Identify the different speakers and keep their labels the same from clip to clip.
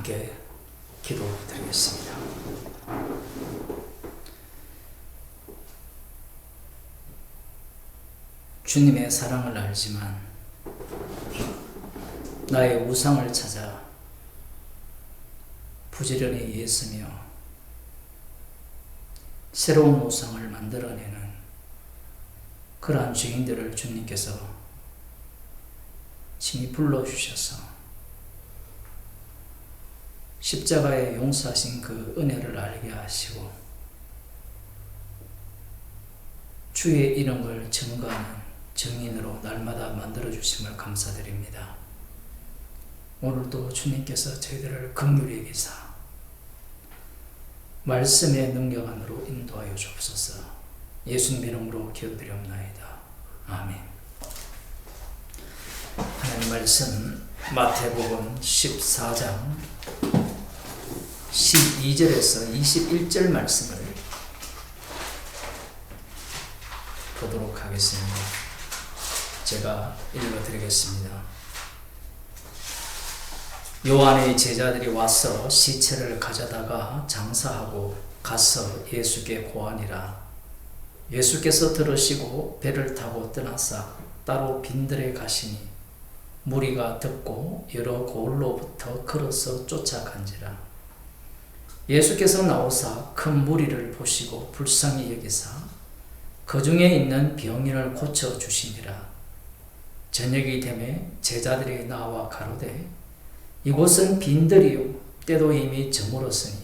Speaker 1: 함께 기도드리겠습니다. 주님의 사랑을 알지만 나의 우상을 찾아 부지런히 애쓰며 새로운 우상을 만들어내는 그러한 죄인들을 주님께서 친히 불러주셔서 십자가에 용서하신 그 은혜를 알게 하시고 주의 이름을 증거하는 증인으로 날마다 만들어주심을 감사드립니다. 오늘도 주님께서 저희들을 긍휼히 여기사 말씀의 능력 안으로 인도하여 주옵소서. 예수님 이름으로 기도드리옵나이다. 아멘. 하나님 말씀 마태복음 14장 12절에서 21절 말씀을 보도록 하겠습니다. 제가 읽어드리겠습니다. 요한의 제자들이 와서 시체를 가져다가 장사하고 가서 예수께 고하니라. 예수께서 들으시고 배를 타고 떠나사 따로 빈들에 가시니 무리가 듣고 여러 고을로부터 걸어서 쫓아간지라. 예수께서 나오사 큰 무리를 보시고 불쌍히 여기사 그 중에 있는 병인을 고쳐 주시니라. 저녁이 되매 제자들이 나와 가로되 이곳은 빈들이요 때도 이미 저물었으니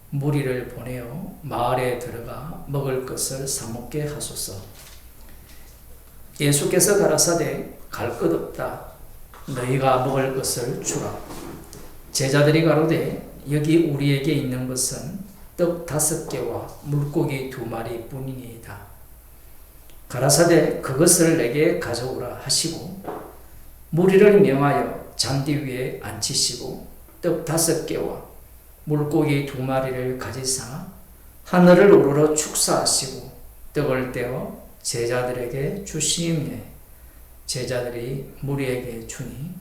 Speaker 1: 무리를 보내어 마을에 들어가 먹을 것을 사먹게 하소서. 예수께서 가라사대 갈 것 없다. 너희가 먹을 것을 주라. 제자들이 가로되 여기 우리에게 있는 것은 떡 5개와 물고기 2마리 뿐이니이다. 가라사대 그것을 내게 가져오라 하시고 무리를 명하여 잔디 위에 앉히시고 떡 5개와 물고기 2마리를 가지사 하늘을 우러러 축사하시고 떡을 떼어 제자들에게 주시매 제자들이 무리에게 주니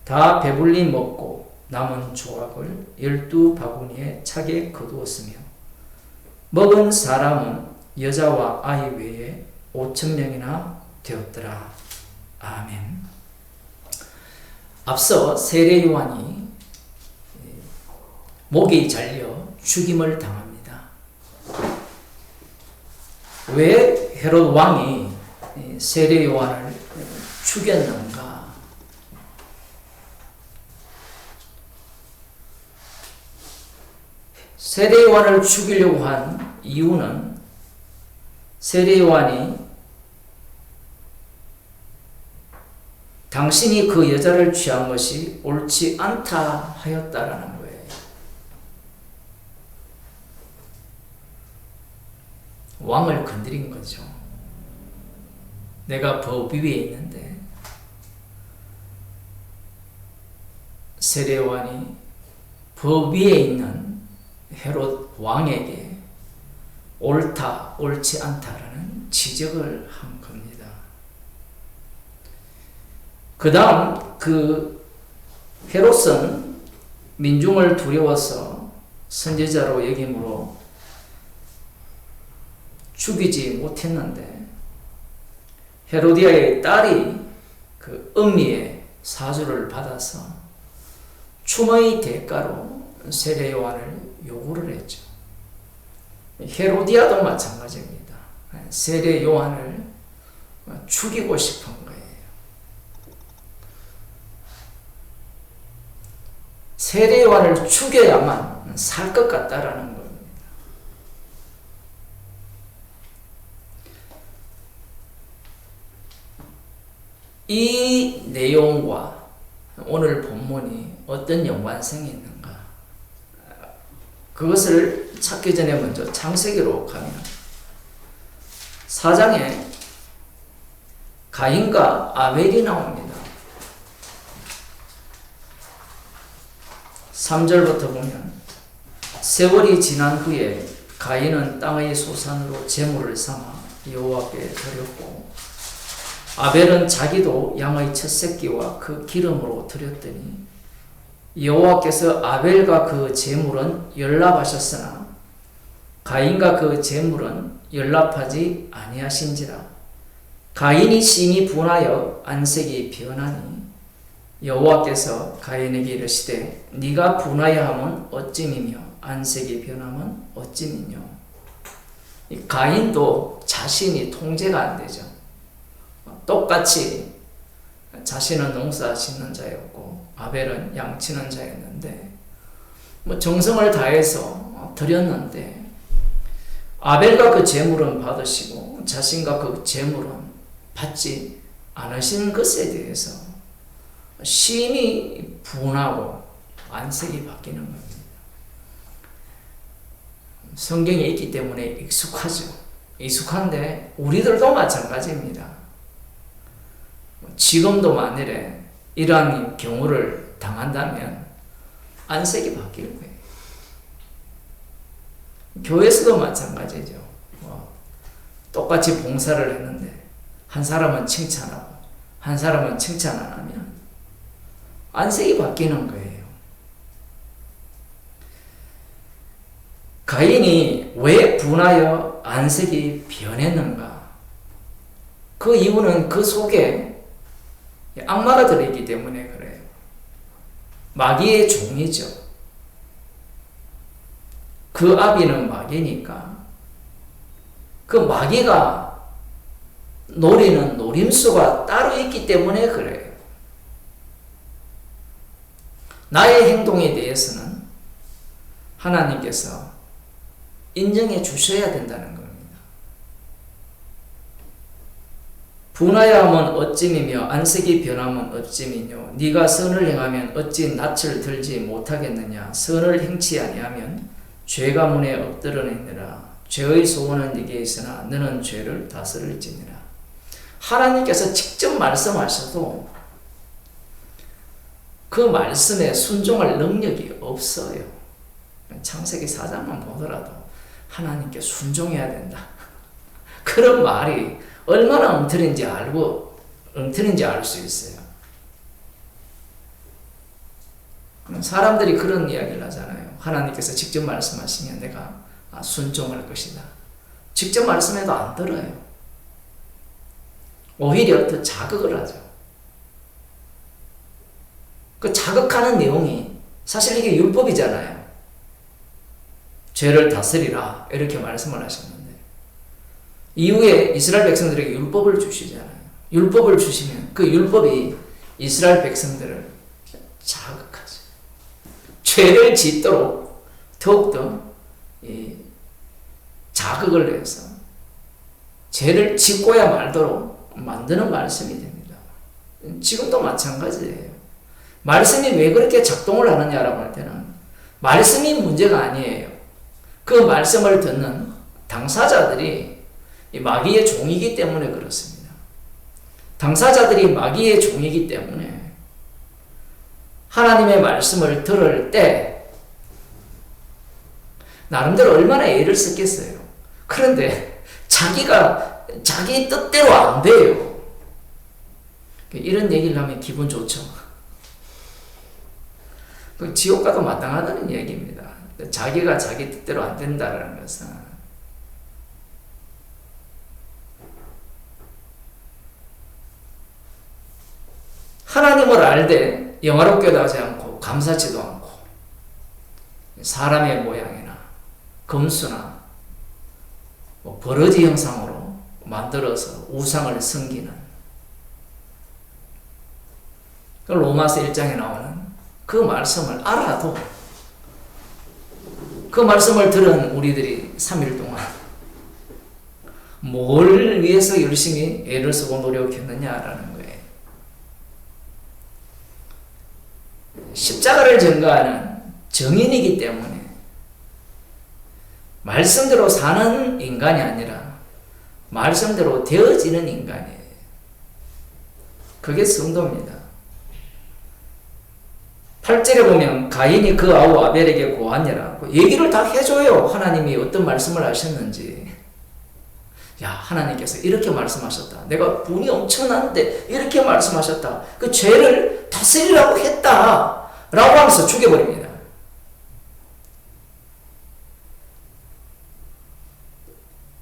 Speaker 1: 다 배불리 먹고 남은 조각을 12바구니에 차게 거두었으며 먹은 사람은 여자와 아이 외에 5,000명이나 되었더라. 아멘. 앞서 세례 요한이 목이 잘려 죽임을 당합니다. 왜 헤롯 왕이 세례 요한을 죽였는가? 세례 요한을 죽이려고 한 이유는 세례 요한이 당신이 그 여자를 취한 것이 옳지 않다 하였다라는 거예요. 왕을 건드린 거죠. 내가 법 위에 있는데 세례 요한이 법 위에 있는 헤롯 왕에게 옳다, 옳지 않다라는 지적을 한 겁니다. 그 다음 그 헤롯은 민중을 두려워서 선지자로 여김으로 죽이지 못했는데 헤로디아의 딸이 그 음미의 사주를 받아서 추모의 대가로 세례 요한을 요구를 했죠. 헤로디아도 마찬가지입니다. 세례 요한을 죽이고 싶은 거예요. 세례 요한을 죽여야만 살 것 같다라는 겁니다. 이 내용과 오늘 본문이 어떤 연관성이 있는가? 그것을 찾기 전에 먼저 창세기로 가면 4장에 가인과 아벨이 나옵니다. 3절부터 보면 세월이 지난 후에 가인은 땅의 소산으로 제물을 삼아 여호와께 드렸고 아벨은 자기도 양의 첫 새끼와 그 기름으로 드렸더니 여호와께서 아벨과 그 제물은 연락하셨으나 가인과 그 제물은 연락하지 아니하신지라. 가인이 심히 분하여 안색이 변하니 여호와께서 가인에게 이르시되 네가 분하여 함은 어찌미며 안색이 변함은 어찌미뇨. 가인도 자신이 통제가 안 되죠. 똑같이 자신은 농사 짓는 자였고 아벨은 양치는 자였는데 정성을 다해서 드렸는데 아벨과 그 제물은 받으시고 자신과 그 제물은 받지 않으신 것에 대해서 심히 분하고 안색이 바뀌는 겁니다. 성경에 있기 때문에 익숙하죠. 익숙한데 우리들도 마찬가지입니다. 지금도 만일에 이러한 경우를 당한다면 안색이 바뀔 거예요. 교회에서도 마찬가지죠. 똑같이 봉사를 했는데 한 사람은 칭찬하고 한 사람은 칭찬 안 하면 안색이 바뀌는 거예요. 가인이 왜 분하여 안색이 변했는가? 그 이유는 그 속에 악마가 들어있기 때문에 그래요. 마귀의 종이죠. 그 아비는 마귀니까 그 마귀가 노리는 노림수가 따로 있기 때문에 그래요. 나의 행동에 대해서는 하나님께서 인정해 주셔야 된다는 겁니다. 분하여 하면 어찌미며 안색이 변하면 어찌미뇨. 네가 선을 행하면 어찌 낯을 들지 못하겠느냐. 선을 행치 아니하면 죄가 문에 엎드러내니라. 죄의 소원은 네게 있으나 너는 죄를 다스릴지니라. 하나님께서 직접 말씀하셔도 그 말씀에 순종할 능력이 없어요. 창세기 4장만 보더라도 하나님께 순종해야 된다. 그런 말이 얼마나 엉터리인지 알 수 있어요. 사람들이 그런 이야기를 하잖아요. 하나님께서 직접 말씀하시면 내가 순종할 것이다. 직접 말씀해도 안 들어요. 오히려 더 자극을 하죠. 그 자극하는 내용이 사실 이게 율법이잖아요. 죄를 다스리라 이렇게 말씀을 하셨는데 이후에 이스라엘 백성들에게 율법을 주시잖아요. 율법을 주시면 그 율법이 이스라엘 백성들을 자극하죠. 죄를 짓도록 더욱더 자극을 해서 죄를 짓고야 말도록 만드는 말씀이 됩니다. 지금도 마찬가지예요. 말씀이 왜 그렇게 작동을 하느냐라고 할 때는 말씀이 문제가 아니에요. 그 말씀을 듣는 당사자들이 마귀의 종이기 때문에 그렇습니다. 당사자들이 마귀의 종이기 때문에 하나님의 말씀을 들을 때 나름대로 얼마나 애를 썼겠어요. 그런데 자기 뜻대로 안 돼요. 이런 얘기를 하면 기분 좋죠. 지옥과도 마땅하다는 얘기입니다. 자기가 자기 뜻대로 안 된다는 것은 하나님을 알되 영화롭게도 하지 않고 감사치도 않고 사람의 모양이나 금수나 버러지 형상으로 만들어서 우상을 섬기는 로마서 1장에 나오는 그 말씀을 알아도 그 말씀을 들은 우리들이 3일 동안 뭘 위해서 열심히 애를 쓰고 노력했느냐라는 거예요. 십자가를 전가하는 정인이기 때문에 말씀대로 사는 인간이 아니라 말씀대로 되어지는 인간이에요. 그게 성도입니다. 8절에 보면 가인이 그 아우 아벨에게 고하니라 얘기를 다 해줘요. 하나님이 어떤 말씀을 하셨는지. 야, 하나님께서 이렇게 말씀하셨다. 내가 분이 엄청났는데 이렇게 말씀하셨다. 그 죄를 다스리라고 했다. 라고 하면서 죽여버립니다.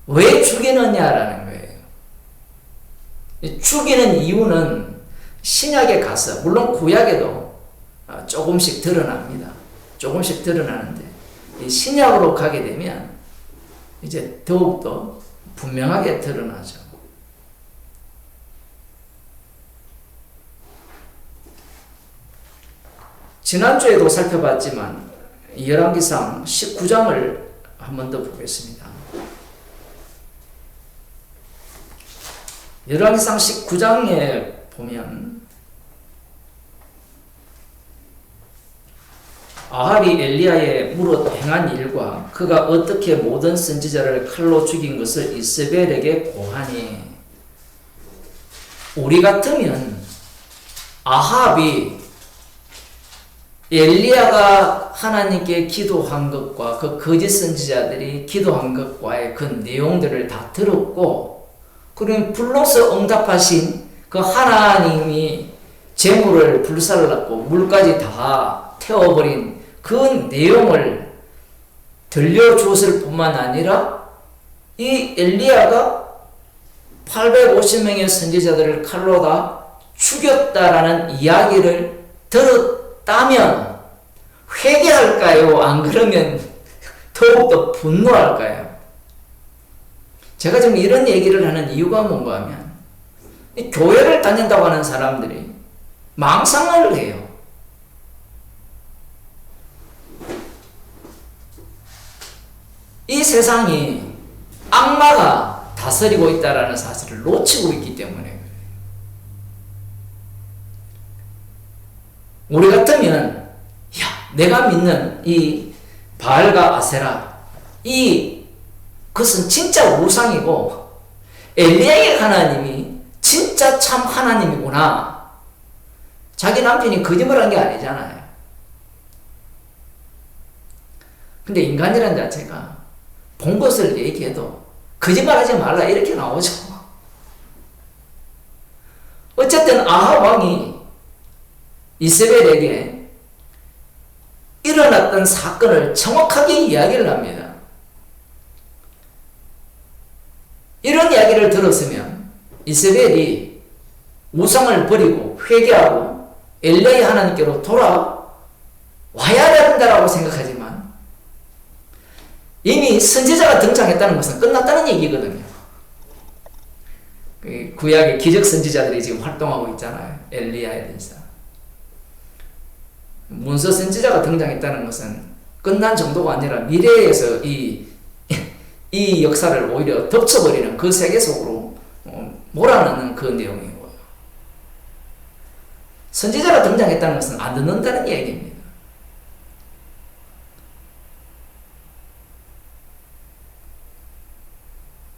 Speaker 1: 왜 죽이느냐라는 거예요. 죽이는 이유는 신약에 가서, 물론 구약에도 조금씩 드러납니다. 조금씩 드러나는데, 이 신약으로 가게 되면 이제 더욱더 분명하게 드러나죠. 지난주에도 살펴봤지만 열왕기상 19장을 한 번 더 보겠습니다. 열왕기상 19장에 보면 아합이 엘리야의 무릇 행한 일과 그가 어떻게 모든 선지자를 칼로 죽인 것을 이세벨에게 고하니, 우리 같으면 아합이 엘리야가 하나님께 기도한 것과 그 거짓 선지자들이 기도한 것과의 그 내용들을 다 들었고, 그러면 불러서 응답하신 그 하나님이 재물을 불살랐고 물까지 다 태워버린 그 내용을 들려주었을 뿐만 아니라 이 엘리야가 850명의 선지자들을 칼로 다 죽였다라는 이야기를 들었다면 회개할까요? 안 그러면 더욱더 분노할까요? 제가 지금 이런 얘기를 하는 이유가 뭔가 하면, 이 교회를 다닌다고 하는 사람들이 망상을 해요. 이 세상이 악마가 다스리고 있다는 사실을 놓치고 있기 때문에 그래요. 우리 같으면, 내가 믿는 이 바알과 아세라, 그것은 진짜 우상이고 엘리야의 하나님이 진짜 참 하나님이구나. 자기 남편이 거짓말한 게 아니잖아요. 근데 인간이라는 자체가 본 것을 얘기해도 거짓말하지 말라 이렇게 나오죠. 어쨌든 아합 왕이 이세벨에게 일어났던 사건을 정확하게 이야기를 합니다. 이런 이야기를 들었으면 이세벨이 우상을 버리고 회개하고 엘리야의 하나님께로 돌아와야 된다라고 생각하지만, 이미 선지자가 등장했다는 것은 끝났다는 얘기거든요. 구약의 기적 선지자들이 지금 활동하고 있잖아요. 엘리야, 엘리사. 문서 선지자가 등장했다는 것은 끝난 정도가 아니라 미래에서 이 역사를 오히려 덮쳐버리는 그 세계 속으로 몰아넣는 그 내용이고요. 선지자가 등장했다는 것은 안 듣는다는 얘기입니다.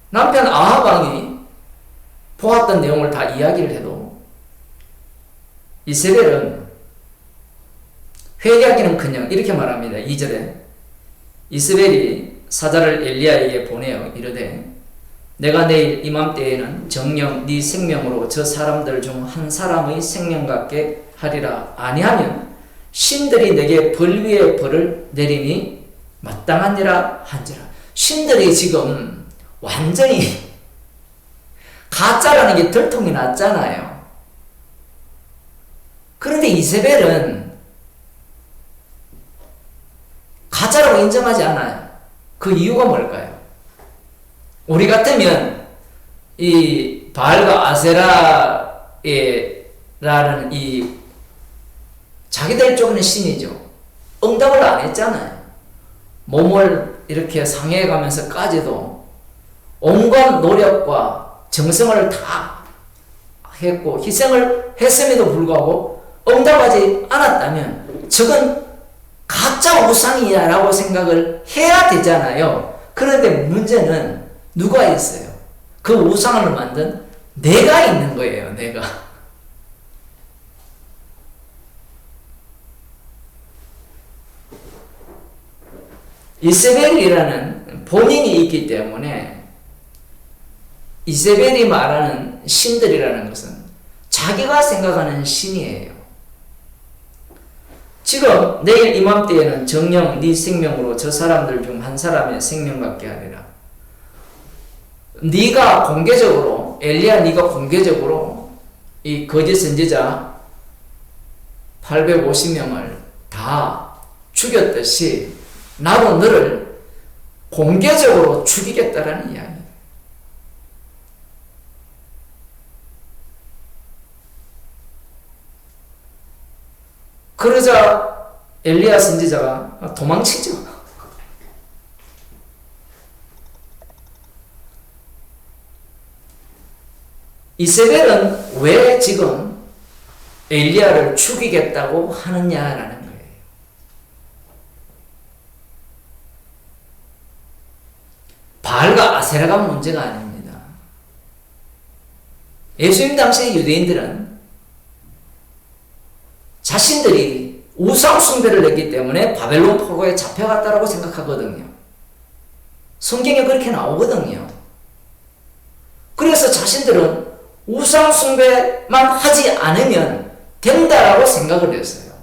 Speaker 1: 남편 아합 왕이 보았던 내용을 다 이야기를 해도 이세벨은 회개하기는커녕 이렇게 말합니다. 2절에 이세벨이 사자를 엘리야에게 보내어 이르되, 내가 내일 이맘때에는 정녕 네 생명으로 저 사람들 중 한 사람의 생명 같게 하리라. 아니하면 신들이 내게 벌 위에 벌을 내리니 마땅하니라 한지라. 신들이 지금 완전히 가짜라는 게 들통이 났잖아요. 그런데 이세벨은 가짜라고 인정하지 않아요. 그 이유가 뭘까요? 우리 같으면 이 바알과 아세라라는 이 자기들 쪽은 신이죠. 응답을 안 했잖아요. 몸을 이렇게 상해가면서까지도 온갖 노력과 정성을 다 했고 희생을 했음에도 불구하고 응답하지 않았다면 저건 가짜 우상이야라고 생각을 해야 되잖아요. 그런데 문제는 누가 있어요? 그 우상을 만든 내가 있는 거예요. 내가. 이세벨이라는 본인이 있기 때문에 이세벨이 말하는 신들이라는 것은 자기가 생각하는 신이에요. 지금 내일 이맘때에는 정녕 네 생명으로 저 사람들 중 한 사람의 생명 갖게 하리라. 네가 공개적으로 엘리야 네가 공개적으로 이 거짓 선지자 850명을 다 죽였듯이 나도 너를 공개적으로 죽이겠다라는 이야기. 그러자 엘리야 선지자가 도망치죠. 이세벨은 왜 지금 엘리야를 죽이겠다고 하느냐라는 거예요. 바알과 아세라가 문제가 아닙니다. 예수님 당시의 유대인들은 자신들이 우상 숭배를 했기 때문에 바벨론 포로에 잡혀갔다라고 생각하거든요. 성경에 그렇게 나오거든요. 그래서 자신들은 우상 숭배만 하지 않으면 된다라고 생각을 했어요.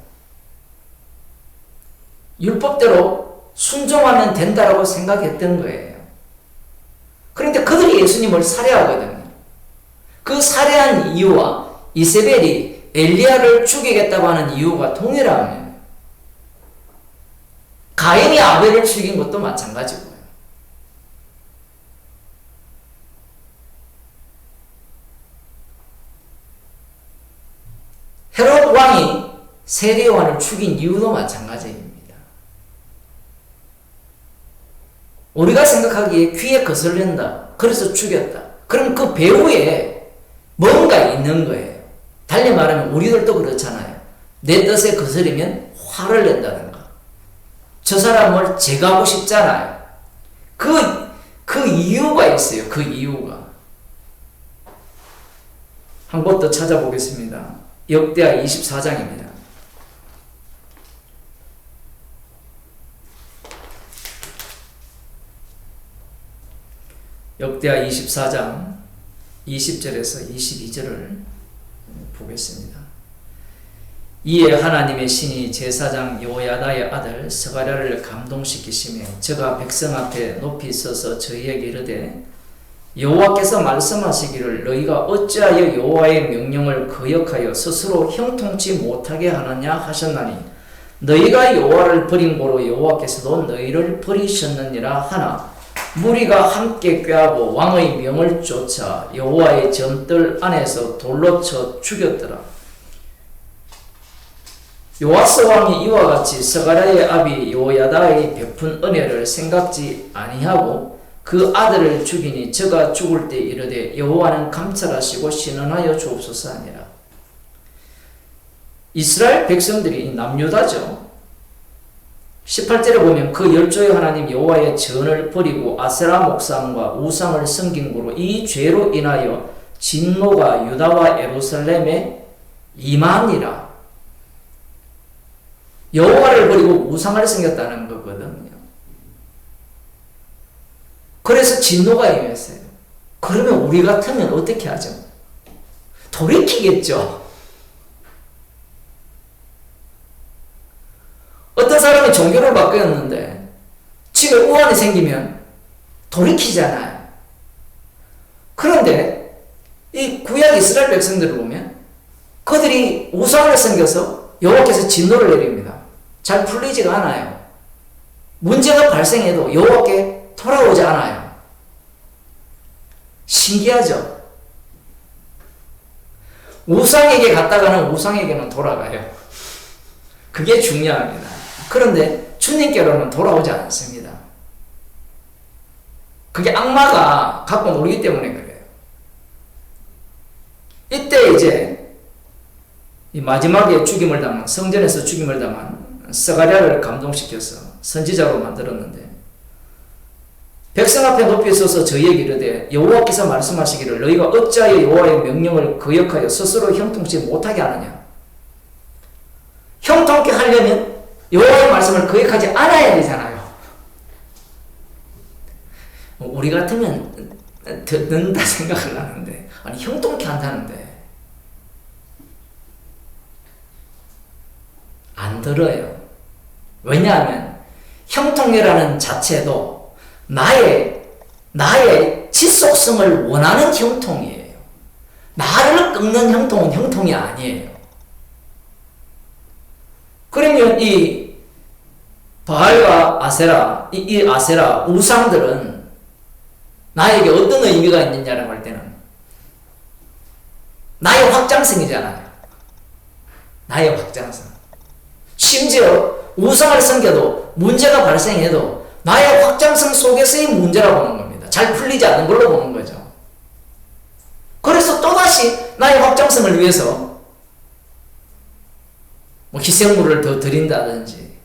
Speaker 1: 율법대로 순종하면 된다라고 생각했던 거예요. 그런데 그들이 예수님을 살해하거든요. 그 살해한 이유와 이세벨이 엘리야를 죽이겠다고 하는 이유가 동일합니다. 가인이 아벨을 죽인 것도 마찬가지고요. 헤롯 왕이 세례 요한을 죽인 이유도 마찬가지입니다. 우리가 생각하기에 귀에 거슬린다. 그래서 죽였다. 그럼 그 배후에 뭔가 있는 거예요. 달리 말하면 우리들도 그렇잖아요. 내 뜻에 거스리면 화를 낸다든가. 저 사람을 제거하고 싶잖아요. 그 이유가 있어요. 그 이유가. 한 번 더 찾아보겠습니다. 역대하 24장입니다. 역대하 24장 20절에서 22절을 보겠습니다. 이에 하나님의 신이 제사장 여호야다의 아들 스가랴를 감동시키시며 저가 백성 앞에 높이 서서 저희에게 이르되 여호와께서 말씀하시기를 너희가 어찌하여 여호와의 명령을 거역하여 스스로 형통치 못하게 하느냐 하셨나니 너희가 여호와를 버린 고로 여호와께서도 너희를 버리셨느니라 하나 무리가 함께 꾀하고 왕의 명을 쫓아 여호와의 전뜰 안에서 돌로 쳐 죽였더라. 요아스 왕이 이와 같이 스가랴의 아비 여호야다의 베푼 은혜를 생각지 아니하고 그 아들을 죽이니 저가 죽을 때 이르되 여호와는 감찰하시고 신원하여 주옵소서 하니라. 이스라엘 백성들이 남유다죠. 18절에 보면 그 열조의 하나님 여호와의 전을 버리고 아세라 목상과 우상을 섬긴 고로 이 죄로 인하여 진노가 유다와 예루살렘에 임하니라. 여호와를 버리고 우상을 섬겼다는 거거든요. 그래서 진노가 임했어요. 그러면 우리 같으면 어떻게 하죠? 돌이키겠죠. 어떤 사람이 종교를 바뀌었는데 집에 우환이 생기면 돌이키잖아요. 그런데 이 구약 이스라엘 백성들을 보면 그들이 우상을 섬겨서 여호와께서 진노를 내립니다. 잘 풀리지가 않아요. 문제가 발생해도 여호와께 돌아오지 않아요. 신기하죠? 우상에게 갔다가는 우상에게는 돌아가요. 그게 중요합니다. 그런데 주님께로는 돌아오지 않습니다. 그게 악마가 갖고 놀기 때문에 그래요. 이때 이제 이 마지막에 죽임을 당한, 성전에서 죽임을 당한 스가랴를 감동시켜서 선지자로 만들었는데 백성 앞에 높이 서서 저희에게 이르되 여호와께서 말씀하시기를 너희가 어찌하여 여호와의 명령을 거역하여 스스로 형통치 못하게 하느냐. 형통케 하려면 여호와의 말씀을 거역하지 않아야 되잖아요. 우리 같으면 듣는다 생각을 하는데 아니 형통케 한다는데 안 들어요. 왜냐하면 형통이라는 자체도 나의 지속성을 원하는 형통이에요. 나를 꺾는 형통은 형통이 아니에요. 그러면 이 바알과 아세라, 이 아세라 우상들은 나에게 어떤 의미가 있느냐라고 할 때는 나의 확장성이잖아요. 나의 확장성. 심지어 우상을 섬겨도 문제가 발생해도 나의 확장성 속에서의 문제라고 보는 겁니다. 잘 풀리지 않는 걸로 보는 거죠. 그래서 또다시 나의 확장성을 위해서 뭐 희생물을 더 드린다든지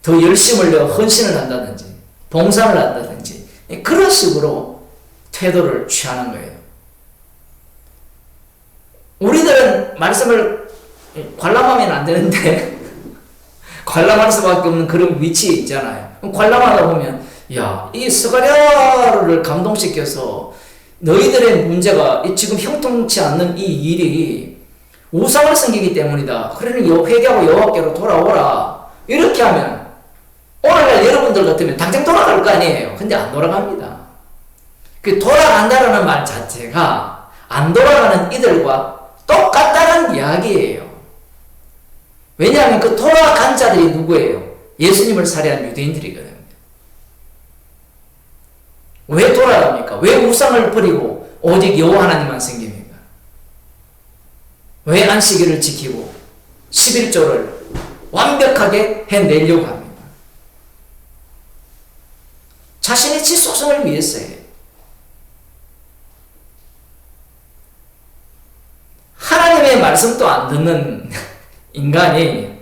Speaker 1: 더 열심을 내어 헌신을 한다든지 봉사를 한다든지 그런 식으로 태도를 취하는 거예요. 우리들은 말씀을 관람하면 안 되는데 관람할 수밖에 없는 그런 위치에 있잖아요. 관람하다 보면 이 스가랴를 감동시켜서 너희들의 문제가 지금 형통치 않는 이 일이 우상을 섬기기 때문이다. 그러니 회개하고 여호와께로 돌아오라. 이렇게 하면 오늘날 여러분들 같으면 당장 돌아갈 거 아니에요. 근데 안 돌아갑니다. 그 돌아간다라는 말 자체가 안 돌아가는 이들과 똑같다는 이야기예요. 왜냐하면 그 돌아간 자들이 누구예요? 예수님을 살해한 유대인들이거든요. 왜 돌아갑니까? 왜 우상을 버리고 오직 여호와 하나님만 섬깁니까? 왜 안식일을 지키고 11조를 완벽하게 해내려고 합니다? 자신의 지속성을 위해서예요. 하나님의 말씀도 안 듣는 인간이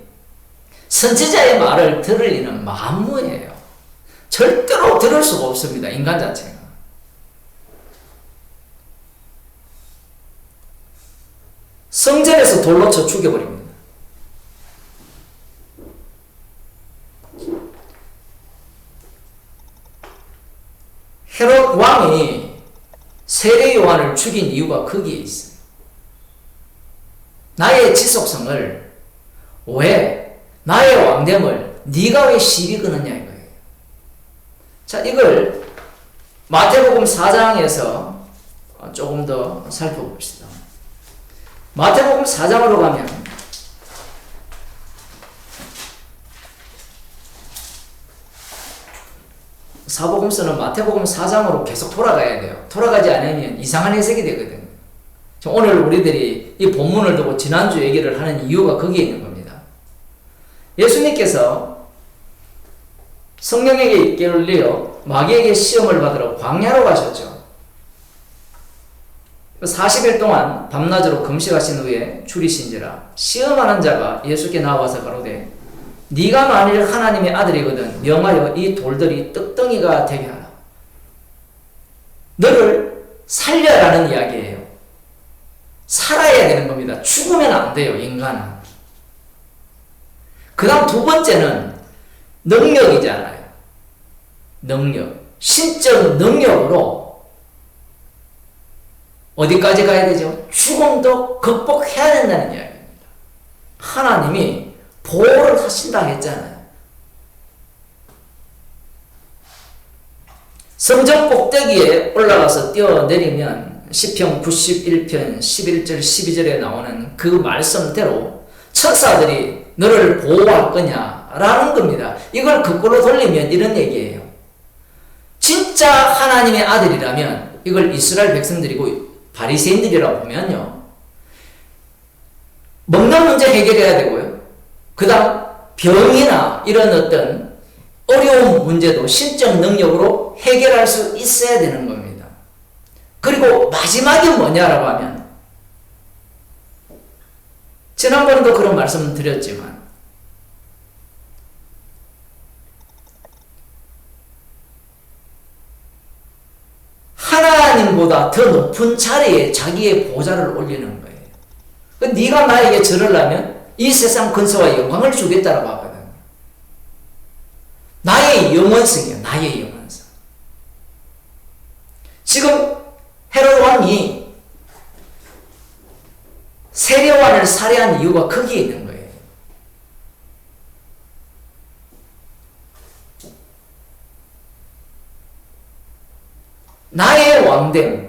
Speaker 1: 선지자의 말을 들을 리는 만무해요. 절대로 들을 수가 없습니다. 인간 자체가. 성전에서 돌로 쳐 죽여버립니다. 헤롯 왕이 세례 요한을 죽인 이유가 거기에 있어요. 나의 지속성을 왜 나의 왕됨을 네가 왜 시비 거느냐 이거예요. 자, 이걸 마태복음 4장에서 조금 더 살펴봅시다. 마태복음 4장으로 가면 사복음서는 마태복음 4장으로 계속 돌아가야 돼요. 돌아가지 않으면 이상한 해석이 되거든요. 오늘 우리들이 이 본문을 두고 지난주 얘기를 하는 이유가 거기에 있는 겁니다. 예수님께서 성령에게 이끌려 마귀에게 시험을 받으러 광야로 가셨죠. 40일 동안 밤낮으로 금식하신 후에 줄이신지라 시험하는 자가 예수께 나와서 가로되 네가 만일 하나님의 아들이거든 명하여 이 돌들이 떡덩이가 되게 하라. 너를 살려라는 이야기예요. 살아야 되는 겁니다. 죽으면 안 돼요, 인간은. 그 다음 두 번째는 능력이잖아요. 능력. 신적 능력으로 어디까지 가야 되죠? 죽음도 극복해야 된다는 이야기입니다. 하나님이 보호를 하신다 했잖아요. 성전 꼭대기에 올라가서 뛰어내리면 시편 91편 11절 12절에 나오는 그 말씀대로 천사들이 너를 보호할 거냐라는 겁니다. 이걸 거꾸로 돌리면 이런 얘기예요. 진짜 하나님의 아들이라면 이걸 이스라엘 백성들이고 바리새인들이라고 보면요. 먹는 문제 해결해야 되고요. 그 다음 병이나 이런 어떤 어려운 문제도 신적 능력으로 해결할 수 있어야 되는 겁니다. 그리고 마지막이 뭐냐라고 하면 지난번에도 그런 말씀을 드렸지만 하나님보다 더 높은 자리에 자기의 보좌를 올리는 거예요. 네가 나에게 절하려면 이 세상 근세와 영광을 주겠다라고 하거든. 나의 영원성이에요. 나의 영원성. 지금 헤롯 왕이 세례요한을 살해한 이유가 거기에 있는 거예요. 왕됨,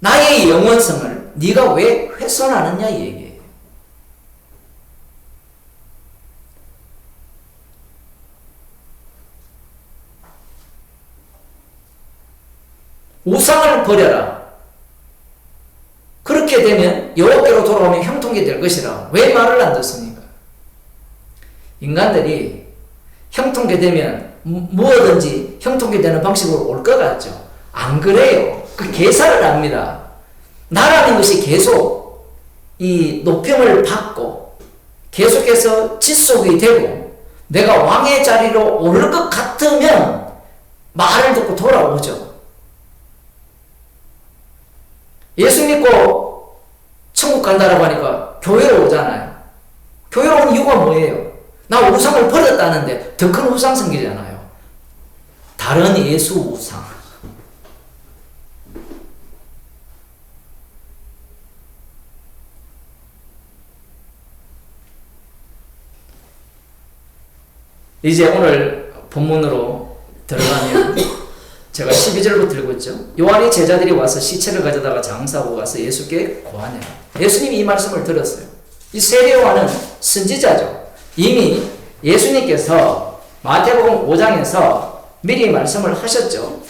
Speaker 1: 나의 영원성을 네가 왜 훼손하느냐 이 얘기예요. 우상을 버려라. 그렇게 되면 여호와께로 돌아오면 형통이 될 것이라. 왜 말을 안 듣습니까? 인간들이 형통게 되면 무엇든지 형통게 되는 방식으로 올 것 같죠. 안 그래요. 그 계산을 합니다. 나라는 것이 계속 이 노평을 받고 계속해서 지속이 되고 내가 왕의 자리로 오를 것 같으면 말을 듣고 돌아오죠. 예수 믿고 천국 간다라고 하니까 교회로 오잖아요. 교회로 온 이유가 뭐예요? 나 우상을 버렸다는데 더 큰 우상 생기잖아요. 다른 예수 우상. 이제 오늘 본문으로 들어가면 제가 12절부터 읽었죠. 요한의 제자들이 와서 시체를 가져다가 장사하고 가서 예수께 고하니라. 예수님이 이 말씀을 들었어요. 이 세례 요한은 선지자죠. 이미 예수님께서 마태복음 5장에서 미리 말씀을 하셨죠.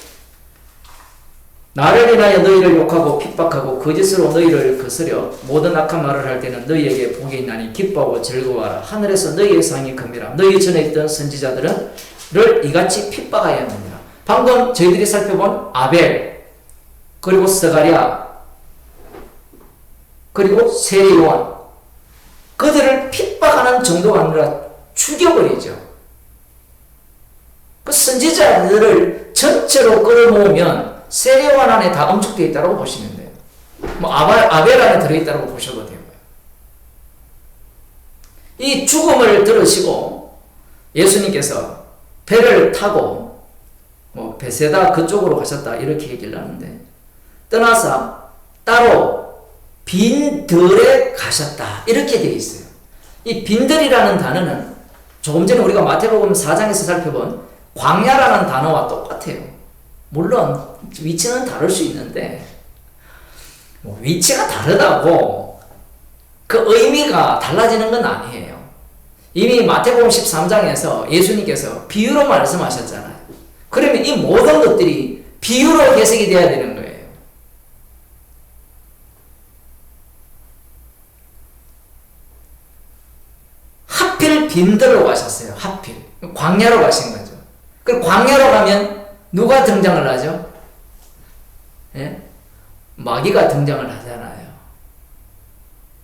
Speaker 1: 나를 인하여 너희를 욕하고 핍박하고 거짓으로 너희를 거스려 모든 악한 말을 할 때는 너희에게 복이 있나니 기뻐하고 즐거워하라. 하늘에서 너희의 상이 큽니다. 너희 전에 있던 선지자들은 를 이같이 핍박하였느니라. 방금 저희들이 살펴본 아벨, 그리고 스가랴, 그리고 세례 요한, 그들을 핍박하는 정도가 아니라 죽여버리죠. 그 선지자들을 전체로 끌어모으면 세례 요한 안에 다 엄축되어 있다고 보시면 돼요. 뭐 아벨 안에 들어있다고 보셔도 되고요. 이 죽음을 들으시고 예수님께서 배를 타고 뭐 베세다 그쪽으로 가셨다 이렇게 얘기를 하는데 떠나서 따로 빈들에 가셨다 이렇게 되어 있어요. 이 빈들이라는 단어는 조금 전에 우리가 마태복음 4장에서 살펴본 광야라는 단어와 똑같아요. 물론 위치는 다를 수 있는데 뭐 위치가 다르다고 그 의미가 달라지는 건 아니에요. 이미 마태복음 13장에서 예수님께서 비유로 말씀하셨잖아요. 그러면 이 모든 것들이 비유로 해석이 돼야 되는 거예요. 하필 빈들로 가셨어요. 하필. 광야로 가신 거죠. 그럼 광야로 가면 누가 등장을 하죠? 예? 마귀가 등장을 하잖아요.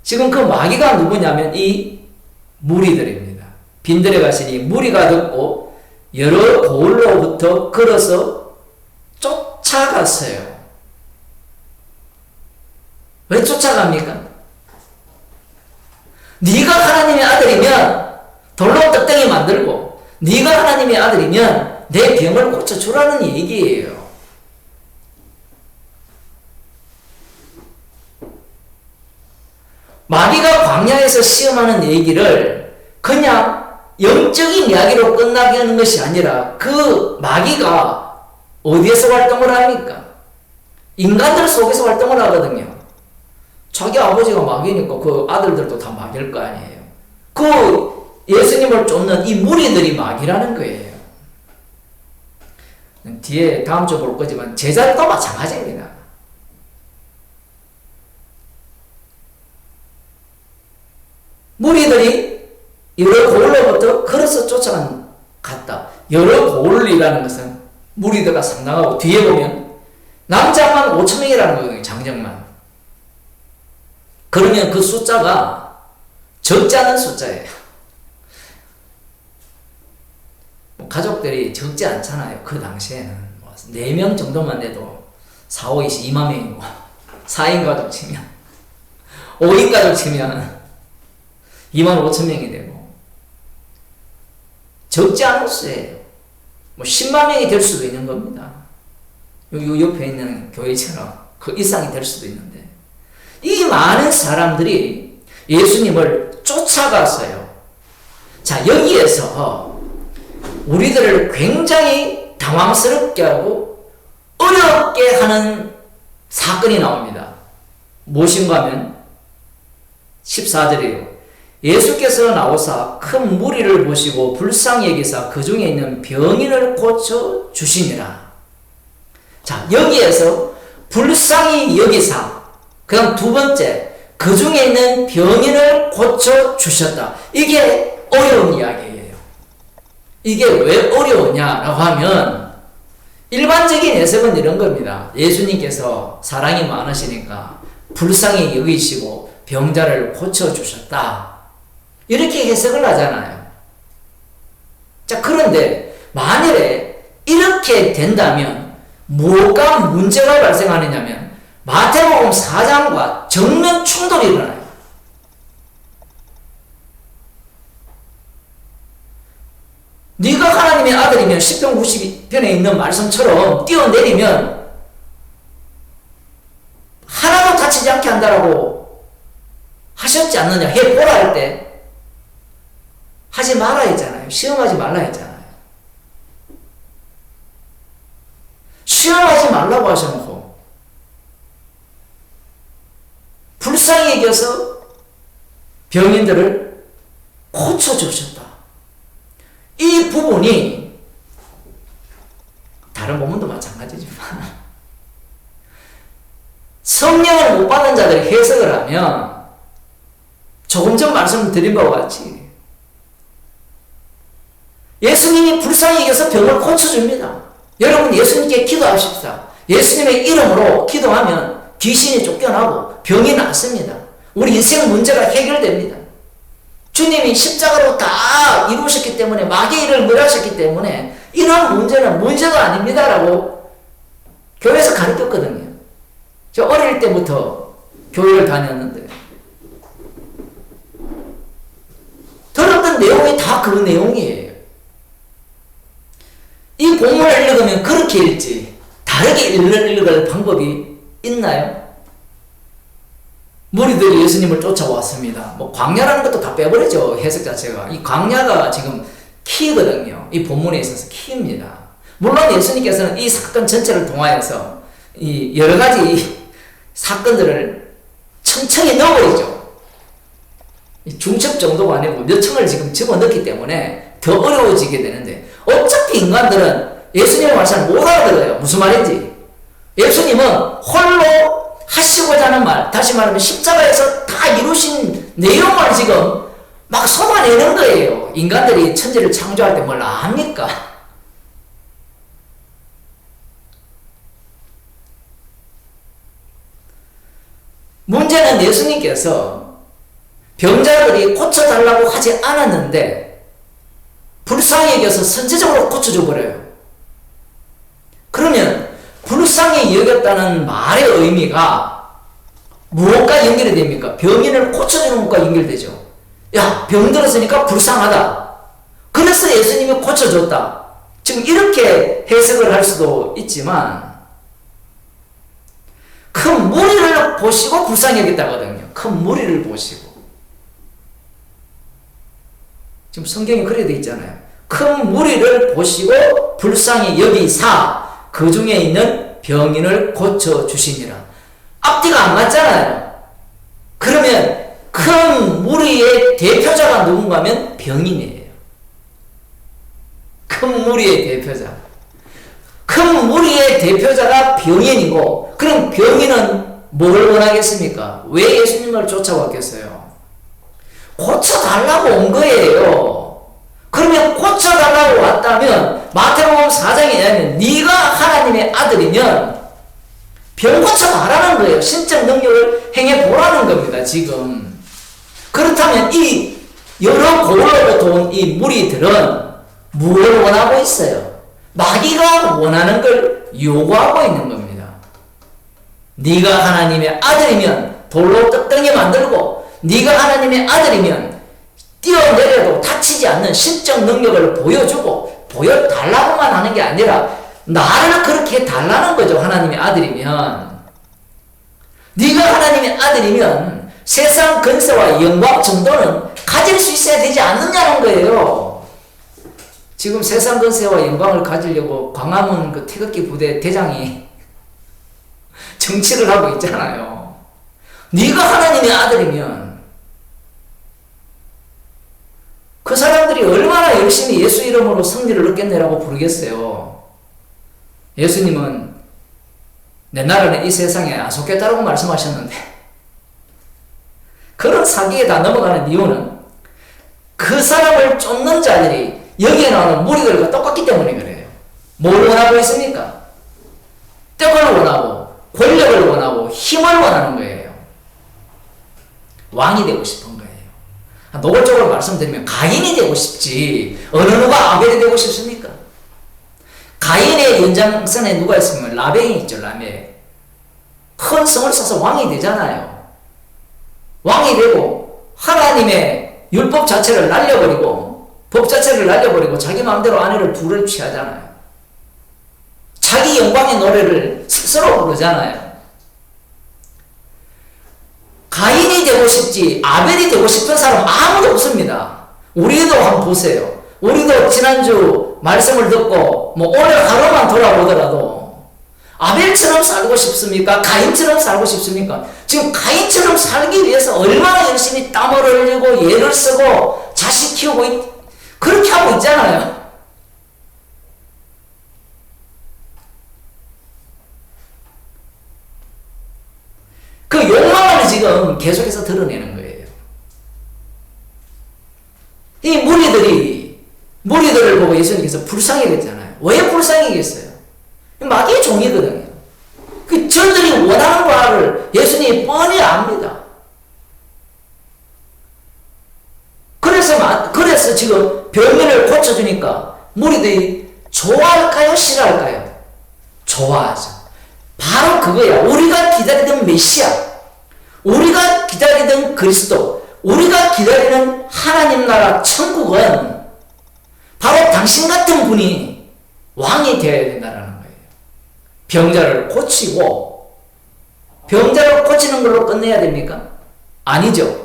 Speaker 1: 지금 그 마귀가 누구냐면 이 무리들입니다. 빈들에 가시니 무리가 듣고 여러 고을로부터 걸어서 쫓아갔어요. 왜 쫓아갑니까? 네가 하나님의 아들이면 돌로 떡덩이 만들고 네가 하나님의 아들이면 내 병을 고쳐주라는 얘기예요. 마귀가 광야에서 시험하는 얘기를 그냥 영적인 이야기로 끝나게 하는 것이 아니라 그 마귀가 어디에서 활동을 합니까? 인간들 속에서 활동을 하거든요. 자기 아버지가 마귀니까 그 아들들도 다 마귀일 거 아니에요. 그 예수님을 쫓는 이 무리들이 마귀라는 거예요. 뒤에 다음 주 볼 거지만 제자들도 마찬가지입니다. 무리들이 여러 고을로부터 걸어서 쫓아갔다. 여러 고을이라는 것은 무리들가 상당하고 뒤에 보면 남자만 5,000명이라는 거예요. 장정만. 그러면 그 숫자가 적지 않은 숫자예요. 뭐 가족들이 적지 않잖아요. 그 당시에는 뭐 4명 정도만 돼도 4, 5, 20, 2만 명이고 4인 가족 치면 5인 가족 치면 2만 5천 명이 되고 적지 않은 수예요. 뭐 10만 명이 될 수도 있는 겁니다. 여기 옆에 있는 교회처럼 그 이상이 될 수도 있는데 이 많은 사람들이 예수님을 쫓아갔어요. 자, 여기에서 우리들을 굉장히 당황스럽게 하고 어렵게 하는 사건이 나옵니다. 무엇인가 하면 14절이에요. 예수께서 나오사 큰 무리를 보시고 불쌍히 여기사 그 중에 있는 병인을 고쳐 주시니라. 자, 여기에서 불쌍히 여기사, 그 다음 두 번째, 그 중에 있는 병인을 고쳐 주셨다. 이게 어려운 이야기예요. 이게 왜 어려우냐라고 하면 일반적인 해석은 이런 겁니다. 예수님께서 사랑이 많으시니까 불쌍히 여기시고 병자를 고쳐 주셨다. 이렇게 해석을 하잖아요. 자, 그런데 만일에 이렇게 된다면 뭐가 문제가 발생하느냐면 마태복음 4장과 정면 충돌이 일어나요. 네가 하나님의 아들이면 10편 90편에 있는 말씀처럼 뛰어내리면 하나도 다치지 않게 한다라고 하셨지 않느냐. 해보라 할 때 하지 말아 했잖아요. 시험하지 말라 했잖아요. 시험하지 말라고 하셔놓고 불쌍히 여겨서 병인들을 고쳐주셨다. 이 부분이 다른 본문도 마찬가지지만 성령을 못 받은 자들이 해석을 하면 조금 전 말씀드린 바와 같이 예수님이 불쌍히 여겨서 병을 고쳐줍니다. 여러분 예수님께 기도하십시다. 예수님의 이름으로 기도하면 귀신이 쫓겨나고 병이 낫습니다. 우리 인생 문제가 해결됩니다. 주님이 십자가로 다 이루셨기 때문에 마귀의 일을 멸하셨기 때문에 이런 문제는 문제가 아닙니다라고 교회에서 가르쳤거든요. 저 어릴 때부터 교회를 다녔는데 들었던 내용이 다 그 내용이에요. 이 본문을 읽으면 그렇게 읽지 다르게 읽을 방법이 있나요? 무리들이 예수님을 쫓아왔습니다. 뭐 광야라는 것도 다 빼버리죠. 해석 자체가. 이 광야가 지금 키거든요. 이 본문에 있어서 키입니다. 물론 예수님께서는 이 사건 전체를 통하여서 이 여러 가지 사건들을 층층이 넣어버리죠. 중첩 정도가 아니고 몇 층을 지금 집어넣기 때문에 더 어려워지게 되는데 어차피 인간들은 예수님의 말씀을 못 알아들어요. 무슨 말인지. 예수님은 홀로 하시고자 하는 말, 다시 말하면 십자가에서 다 이루신 내용을 지금 막 쏟아내는 거예요. 인간들이 천지를 창조할 때 뭘 압니까? 문제는 예수님께서 병자들이 고쳐달라고 하지 않았는데 불쌍히 여겨서 선제적으로 고쳐줘 버려요. 그러면 불쌍히 여겼다는 말의 의미가 무엇과 연결이 됩니까? 병인을 고쳐주는 것과 연결되죠. 야, 병 들었으니까 불쌍하다. 그래서 예수님이 고쳐줬다. 지금 이렇게 해석을 할 수도 있지만 큰 무리를 보시고 불쌍히 여겼다거든요. 큰 무리를 보시고. 지금 성경에 그래 돼 있잖아요. 큰 무리를 보시고 불쌍히 여기사 그 중에 있는 병인을 고쳐주시니라. 앞뒤가 안 맞잖아요. 그러면 큰 무리의 대표자가 누군가 하면 병인이에요. 큰 무리의 대표자. 큰 무리의 대표자가 병인이고, 그럼 병인은 뭘 원하겠습니까? 왜 예수님을 쫓아왔겠어요? 고쳐달라고 온 거예요. 그러면 고쳐달라고 왔다면 마태복음 4장에 의하면 네가 하나님의 아들이면 병 고쳐봐라는 거예요. 신적 능력을 행해보라는 겁니다. 지금. 그렇다면 이 여러 고을로부터 온 이 무리들은 무엇을 원하고 있어요? 마귀가 원하는 걸 요구하고 있는 겁니다. 네가 하나님의 아들이면 돌로 떡덩이 만들고, 네가 하나님의 아들이면 뛰어내려도 다치지 않는 신적 능력을 보여주고 보여달라고만 하는 게 아니라 나를 그렇게 달라는 거죠. 하나님의 아들이면. 네가 하나님의 아들이면 세상 근세와 영광 정도는 가질 수 있어야 되지 않느냐는 거예요. 지금 세상 근세와 영광을 가지려고 광화문 그 태극기 부대 대장이 정치를 하고 있잖아요. 네가 하나님의 아들이면 그 사람들이 얼마나 열심히 예수 이름으로 승리를 얻겠네라고 부르겠어요. 예수님은 내 나라는 이 세상에 안 속겠다라고 말씀하셨는데 그런 사기에 다 넘어가는 이유는 그 사람을 쫓는 자들이 여기에 나오는 무리들과 똑같기 때문에 그래요. 뭘 원하고 있습니까? 떡을 원하고 권력을 원하고 힘을 원하는 거예요. 왕이 되고 싶은 거예요. 노골적으로 말씀드리면 가인이 되고 싶지 어느 누가 아벨이 되고 싶습니까? 가인의 연장선에 누가 있으면 라멕이 있죠. 라멕. 큰 성을 쌓아서 왕이 되잖아요. 왕이 되고 하나님의 율법 자체를 날려버리고 법 자체를 날려버리고 자기 마음대로 아내를 둘을 취하잖아요. 자기 영광의 노래를 스스로 부르잖아요. 가인이 되고 싶지 아벨이 되고 싶은 사람 아무도 없습니다. 우리도 한번 보세요. 우리도 지난주 말씀을 듣고 뭐 오늘 하루만 돌아보더라도 아벨처럼 살고 싶습니까? 가인처럼 살고 싶습니까? 지금 가인처럼 살기 위해서 얼마나 열심히 땀을 흘리고 애를 쓰고 자식 키우고 그렇게 하고 있잖아요. 그 욕망을 지금 계속해서 드러내는 거예요. 이 무리들을 보고 예수님께서 불쌍히겠잖아요. 왜 불쌍히겠어요? 마귀의 종이거든요. 그 저들이 원하는 바를 예수님이 뻔히 압니다. 그래서 지금 병면을 고쳐주니까 무리들이 좋아할까요? 싫어할까요? 좋아하죠. 바로 그거야. 우리가 기다리던 메시아, 우리가 기다리던 그리스도, 우리가 기다리는 하나님 나라 천국은 바로 당신 같은 분이 왕이 되어야 된다는 거예요. 병자를 고치고 병자를 고치는 걸로 끝내야 됩니까? 아니죠.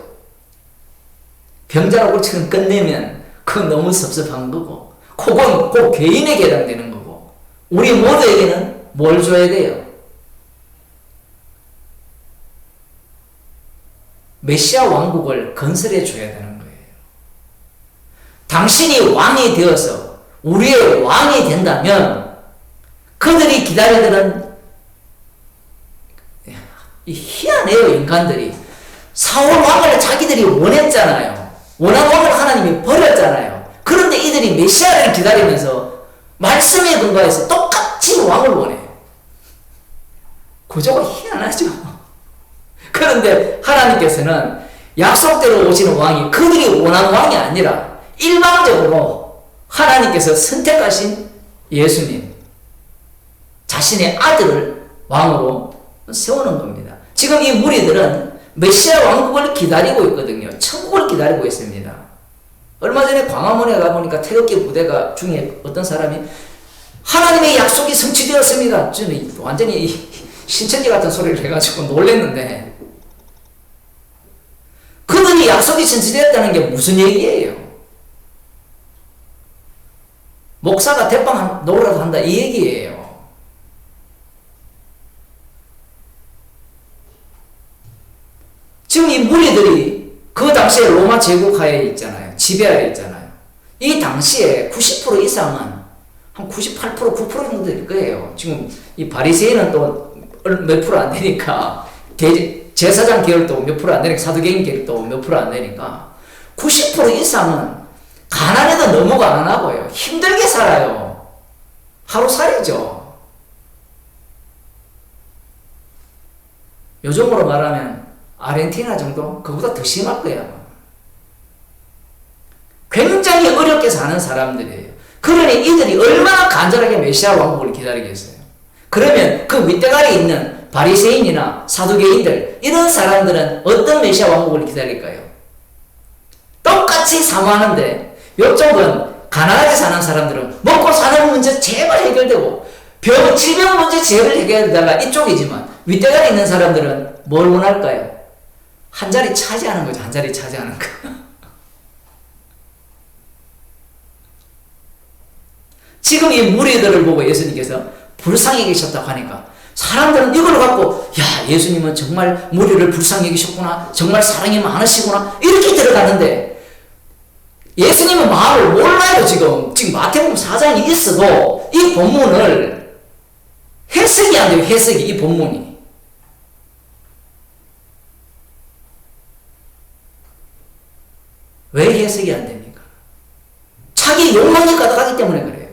Speaker 1: 병자를 고치는 끝내면 그건 너무 섭섭한 거고 그건 꼭 개인에게 해당되는 거고 우리 모두에게는 뭘 줘야 돼요? 메시아 왕국을 건설해 줘야 되는 거예요. 당신이 왕이 되어서 우리의 왕이 된다면 그들이 기다리던 희한해요. 인간들이 사울 왕을 자기들이 원했잖아요. 원한 왕을 하나님이 버렸잖아요. 그런데 이들이 메시아를 기다리면서 말씀에 근거해서 똑같이 왕을 원해요. 구조가 희한하죠. 그런데 하나님께서는 약속대로 오시는 왕이 그들이 원하는 왕이 아니라 일방적으로 하나님께서 선택하신 예수님 자신의 아들을 왕으로 세우는 겁니다. 지금 이 무리들은 메시아 왕국을 기다리고 있거든요. 천국을 기다리고 있습니다. 얼마 전에 광화문에 가보니까 태극기 부대가 중에 어떤 사람이 하나님의 약속이 성취되었습니다. 저는 완전히 신천지 같은 소리를 해가지고 놀랐는데 그들이 약속이 성취되었다는 게 무슨 얘기예요? 목사가 대빵 놓으라고 한다 이 얘기예요. 지금 이 무리들이 그 당시에 로마 제국하에 있잖아요. 지배하에 있잖아요. 이 당시에 90% 이상은 한 98%, 9% 정도 될 거예요. 지금 이 바리새인은 또 몇 프로 안 되니까 제사장 계열도 몇 프로 안 되니까 사두개인 계열도 몇 프로 안 되니까 90% 이상은 가난해도 너무 가난하고요. 힘들게 살아요. 하루살이죠. 요즘으로 말하면 아르헨티나 정도? 그보다 더 심할 거야. 굉장히 어렵게 사는 사람들이에요. 그러니 이들이 얼마나 간절하게 메시아 왕국을 기다리겠어요. 그러면 그 윗대가리에 있는 바리새인이나 사두개인들 이런 사람들은 어떤 메시아 왕국을 기다릴까요? 똑같이 사모하는데 이쪽은 가난하게 사는 사람들은 먹고 사는 문제 제발 해결되고 질병 문제 제발 해결되다가 이쪽이지만 윗대가리에 있는 사람들은 뭘 원할까요? 한 자리 차지하는 거죠. 한 자리 차지하는 거. 지금 이 무리들을 보고 예수님께서 불쌍히 계셨다고 하니까 사람들은 이걸 갖고 야 예수님은 정말 무리를 불쌍히 여기셨구나, 정말 사랑이 많으시구나 이렇게 들어가는데 예수님은 마음을 몰라요. 지금 마태복음 4장이 있어도 이 본문을 해석이 안 돼요. 해석이 이 본문이. 왜 해석이 안 됩니까? 자기 욕망이 가득하기 때문에 그래요.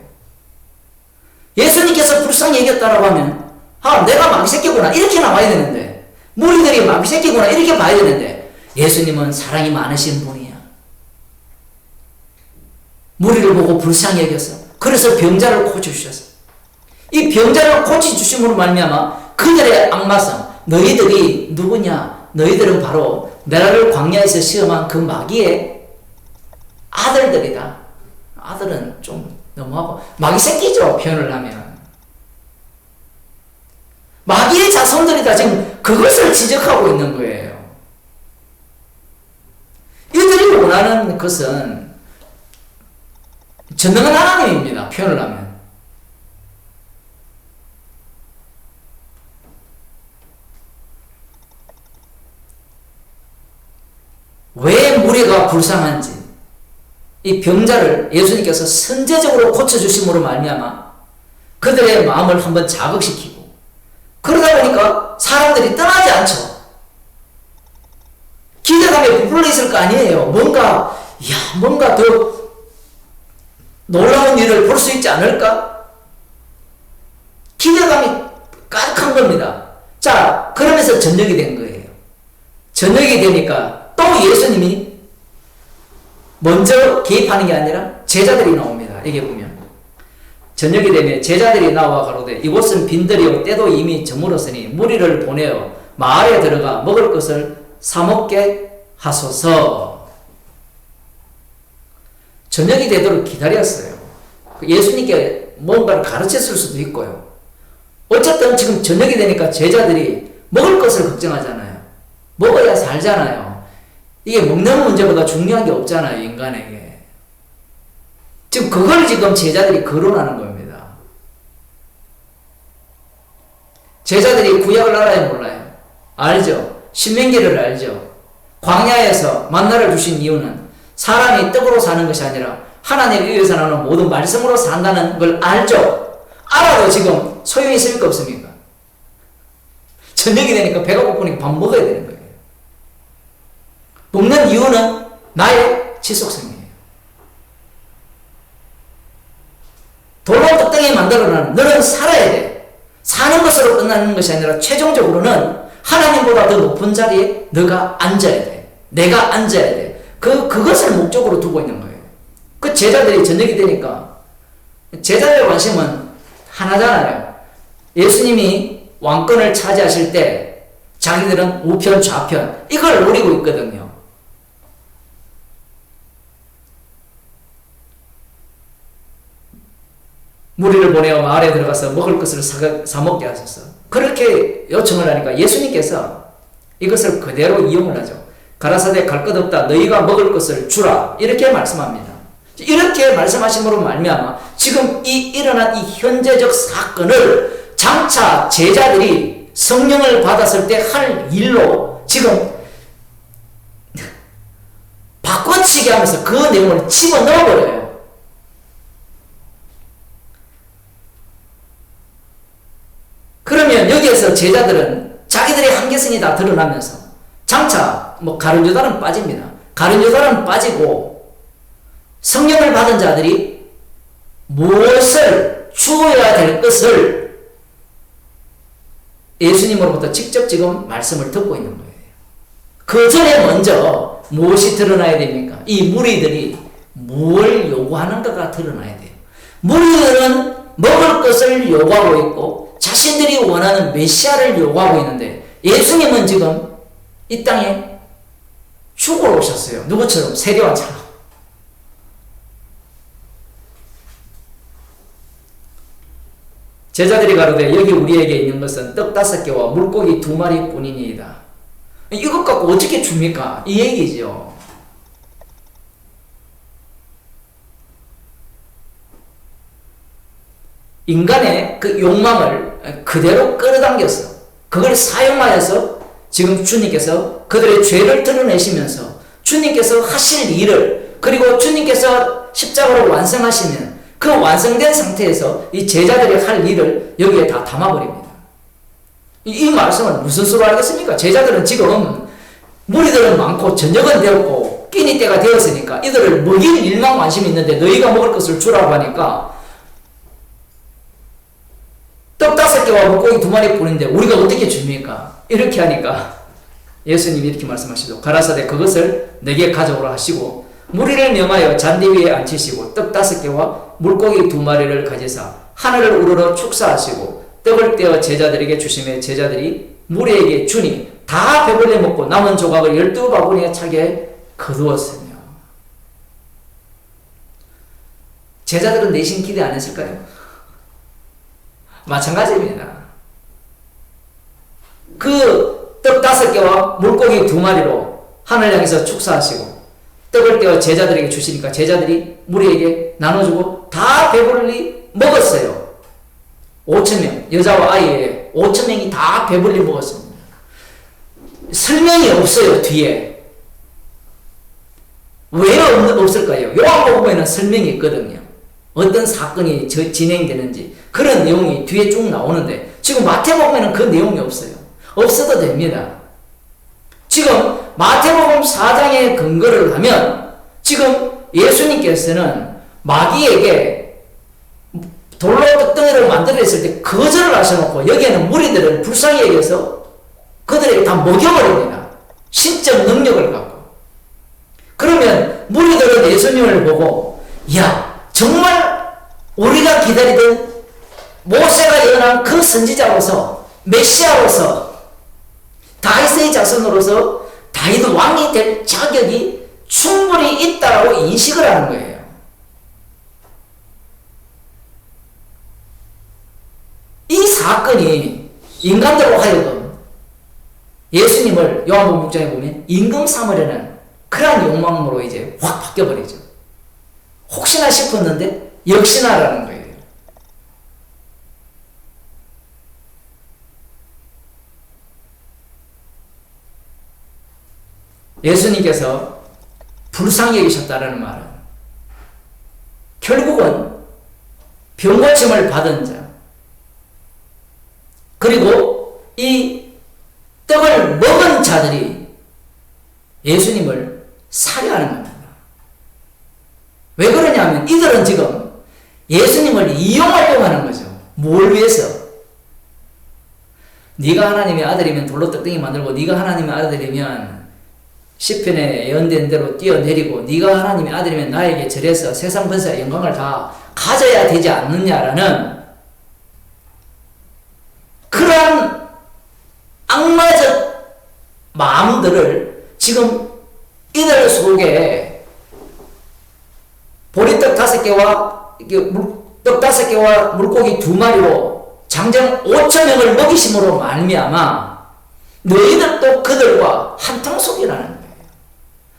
Speaker 1: 예수님께서 불쌍히 여겼다라고 하면 내가 마귀새끼구나 이렇게 나와야 되는데, 무리들이 마귀새끼구나 이렇게 봐야 되는데, 예수님은 사랑이 많으신 분이야. 무리를 보고 불쌍히 여겼어. 그래서 병자를 고쳐주셨어. 이 병자를 고쳐주심으로 말미암아 그들의 악마성, 너희들이 누구냐? 너희들은 바로 나를 광야에서 시험한 그 마귀의 아들들이다. 아들은 좀 너무하고 마귀새끼죠, 표현을 하면. 마귀의 자손들이다. 지금 그것을 지적하고 있는 거예요. 이들이 원하는 것은 전능한 하나님입니다. 표현을 하면. 왜 무리가 불쌍한지 이 병자를 예수님께서 선제적으로 고쳐주심으로 말미암아 그들의 마음을 한번 자극시키고, 그러다 보니까 사람들이 떠나지 않죠. 기대감에 부풀려 있을 거 아니에요. 뭔가 더 놀라운 일을 볼 수 있지 않을까? 기대감이 가득한 겁니다. 자, 그러면서 저녁이 된 거예요. 저녁이 되니까 또 예수님이 먼저 개입하는 게 아니라 제자들이 나옵니다. 여기 보면 저녁이 되면 제자들이 나와 가로되 이곳은 빈들이요 때도 이미 저물었으니 무리를 보내어 마을에 들어가 먹을 것을 사 먹게 하소서. 저녁이 되도록 기다렸어요. 예수님께 뭔가를 가르쳤을 수도 있고요. 어쨌든 지금 저녁이 되니까 제자들이 먹을 것을 걱정하잖아요. 먹어야 살잖아요. 이게 먹는 문제보다 중요한 게 없잖아요, 인간에게. 지금 그걸 지금 제자들이 거론하는 겁니다. 제자들이 구약을 알아요, 몰라요? 알죠? 신명기를 알죠? 광야에서 만나를 주신 이유는 사람이 떡으로 사는 것이 아니라 하나님에 의해서 나오는 모든 말씀으로 산다는 걸 알죠? 알아도 지금 소용이 있습니까, 없습니까? 저녁이 되니까 배가 고프니까 밥 먹어야 되는 거예요. 먹는 이유는 나의 지속성이에요. 돌로 떡덩이 만들어놔. 너는 살아야 돼. 사는 것으로 끝나는 것이 아니라 최종적으로는 하나님보다 더 높은 자리에 너가 앉아야 돼. 내가 앉아야 돼. 그것을 목적으로 두고 있는 거예요. 그 제자들이 저녁이 되니까 제자들의 관심은 하나잖아요. 예수님이 왕권을 차지하실 때 자기들은 우편 좌편 이걸 노리고 있거든요. 무리를 보내어 마을에 들어가서 먹을 것을 사 먹게 하소서. 그렇게 요청을 하니까 예수님께서 이것을 그대로 이용을 하죠. 가라사대 갈 것 없다. 너희가 먹을 것을 주라. 이렇게 말씀합니다. 이렇게 말씀하심으로 말미암아 지금 일어난 이 현재적 사건을 장차 제자들이 성령을 받았을 때 할 일로 지금 바꿔치기 하면서 그 내용을 집어넣어버려요. 그러면 여기에서 제자들은 자기들의 한계성이 다 드러나면서 장차 가룟 요단은 빠집니다. 가룟 요단은 빠지고 성령을 받은 자들이 무엇을 주어야 될 것을 예수님으로부터 직접 지금 말씀을 듣고 있는 거예요. 그 전에 먼저 무엇이 드러나야 됩니까? 이 무리들이 뭘 요구하는가가 드러나야 돼요. 무리들은 먹을 것을 요구하고 있고 자신들이 원하는 메시아를 요구하고 있는데 예수님은 지금 이 땅에 죽으러 오셨어요. 누구처럼? 세례요한처럼. 제자들이 가로되 여기 우리에게 있는 것은 떡 5개와 물고기 2마리 뿐이니이다. 이것 갖고 어떻게 줍니까? 이 얘기죠. 인간의 그 욕망을 그대로 끌어당겼어. 그걸 사용하여서 지금 주님께서 그들의 죄를 드러내시면서 주님께서 하실 일을, 그리고 주님께서 십자가로 완성하시면 그 완성된 상태에서 이 제자들이 할 일을 여기에 다 담아버립니다. 이 말씀은 무슨 소리 하겠습니까? 제자들은 지금 무리들은 많고 저녁은 되었고 끼니 때가 되었으니까 이들을 먹일 일만 관심이 있는데 너희가 먹을 것을 주라고 하니까 떡 5개와 물고기 2마리 뿐인데 우리가 어떻게 줍니까? 이렇게 하니까 예수님이 이렇게 말씀하시죠. 가라사대 그것을 내게 가져오라 하시고 무리를 명하여 잔디 위에 앉히시고 떡 5개와 물고기 2마리를 가지사 하늘을 우러러 축사하시고 떡을 떼어 제자들에게 주시매 제자들이 무리에게 주니 다 배불리 먹고 남은 조각을 12바구니에 차게 거두었으며. 제자들은 내심 기대 안 했을까요? 마찬가지입니다. 그 떡 5개와 물고기 2마리로 하늘 향해서 축사하시고 떡을 떼어 제자들에게 주시니까 제자들이 무리에게 나눠주고 다 배불리 먹었어요. 5,000명, 여자와 아이에 5,000명이 다 배불리 먹었습니다. 설명이 없어요, 뒤에. 왜 없을까요? 요한복음에는 설명이 있거든요. 어떤 사건이 진행되는지 그런 내용이 뒤에 쭉 나오는데 지금 마태복음에는 그 내용이 없어요. 없어도 됩니다. 지금 마태복음 4장에 근거를 하면 지금 예수님께서는 마귀에게 돌로 떡덩이를 만들어냈을 때 거절을 하셔놓고 여기에는 무리들을 불쌍히 여겨서 그들에게 다 먹여버립니다. 신적 능력을 갖고. 그러면 무리들은 예수님을 보고 야 정말 우리가 기다리던 모세가 예언한 그 선지자로서 메시아로서 다윗의 자손으로서 다윗 왕이 될 자격이 충분히 있다고 인식을 하는 거예요. 이 사건이 인간들로 하여금 예수님을 요한복음 6장에 보면 임금 삼으려는 그러한 욕망으로 이제 확 바뀌어버리죠. 혹시나 싶었는데 역시나라는 거예요. 예수님께서 불쌍히 여기셨다는 말은 결국은 병고침을 받은 자 그리고 이 떡을 먹은 자들이 예수님을 살해하는 겁니다. 왜 그러냐면 이들은 지금 예수님을 이용하려고 하는 거죠. 뭘 위해서? 네가 하나님의 아들이면 돌로 떡덩이 만들고 네가 하나님의 아들이면 시편에 예언된 대로 뛰어내리고 네가 하나님의 아들이면 나에게 절해서 세상 권세와 영광을 다 가져야 되지 않느냐라는 그런 악마적 마음들을 지금 이들 속에 보리떡 5개와 떡 5개와 물고기 2마리로 장정 5,000명을 먹이심으로 말미암아 너희들도 그들과 한통 속이라는 거예요.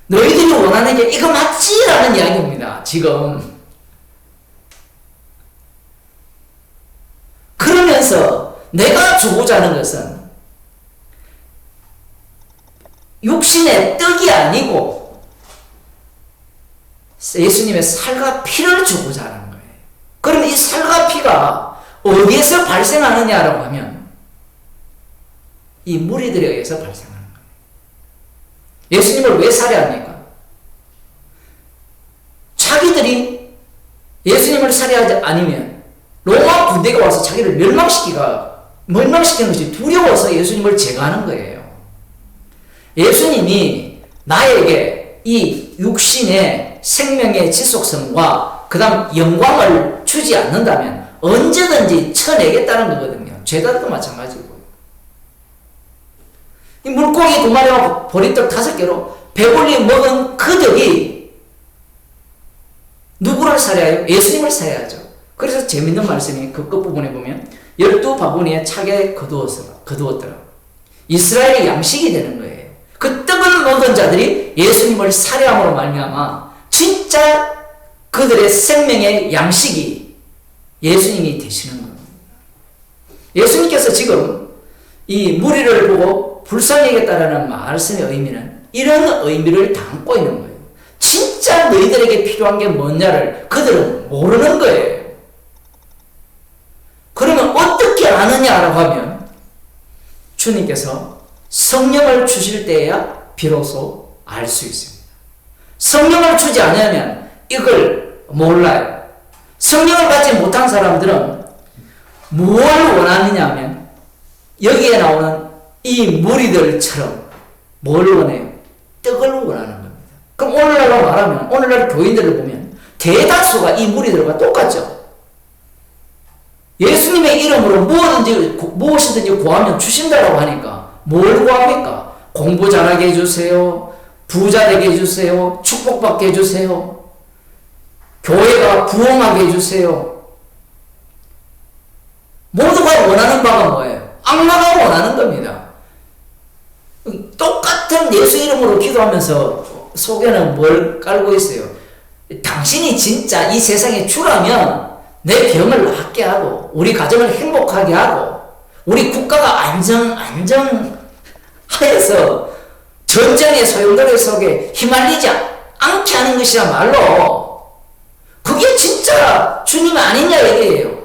Speaker 1: 너희들이 원하는 게 이거 맞지? 라는 이야기입니다. 지금. 그러면서 내가 주고자 하는 것은 육신의 떡이 아니고 예수님의 살과 피를 주고자 하는 거예요. 그러면 이 살과 피가 어디에서 발생하느냐라고 하면 이 무리들에 의해서 발생하는 거예요. 예수님을 왜 살해합니까? 자기들이 예수님을 살해하지 않으면 로마 군대가 와서 자기를 멸망시키는 것이 두려워서 예수님을 제거하는 거예요. 예수님이 나에게 이 육신의 생명의 지속성과 그 다음 영광을 주지 않는다면 언제든지 쳐내겠다는 거거든요. 죄다도 마찬가지고. 이 물고기 2마리와 보리떡 5개로 배불리 먹은 그들이 누구를 살해하여? 예수님을 살해하죠. 그래서 재밌는 말씀이 그 끝부분에 보면 12바구니에 차게 거두었더라. 이스라엘의 양식이 되는 거예요. 그 떡을 먹은 자들이 예수님을 살해함으로 말미암아 진짜 그들의 생명의 양식이 예수님이 되시는 겁니다. 예수님께서 지금 이 무리를 보고 불쌍히 여겼다라는 말씀의 의미는 이런 의미를 담고 있는 거예요. 진짜 너희들에게 필요한 게 뭐냐를 그들은 모르는 거예요. 그러면 어떻게 아느냐라고 하면 주님께서 성령을 주실 때야 비로소 알 수 있습니다. 성령을 주지 않으면 이걸 몰라요. 성령을 받지 못한 사람들은 뭘 원하느냐 하면 여기에 나오는 이 무리들처럼 뭘 원해요? 떡을 원하는 겁니다. 그럼 오늘날로 말하면 오늘날 교인들을 보면 대다수가 이 무리들과 똑같죠. 예수님의 이름으로 무엇이든지 구하면 주신다라고 하니까 뭘 구합니까? 공부 잘하게 해주세요. 부자 되게 해주세요. 축복받게 해주세요. 교회가 부흥하게 해주세요. 모두가 원하는 바가 뭐예요? 악마가 원하는 겁니다. 똑같은 예수 이름으로 기도하면서 속에는 뭘 깔고 있어요? 당신이 진짜 이 세상에 주라면 내 병을 낫게 하고 우리 가정을 행복하게 하고 우리 국가가 안정하여서 전쟁의 소용돌이 속에 휘말리지 않게 하는 것이야 말로. 그게 진짜 주님 아니냐 얘기예요.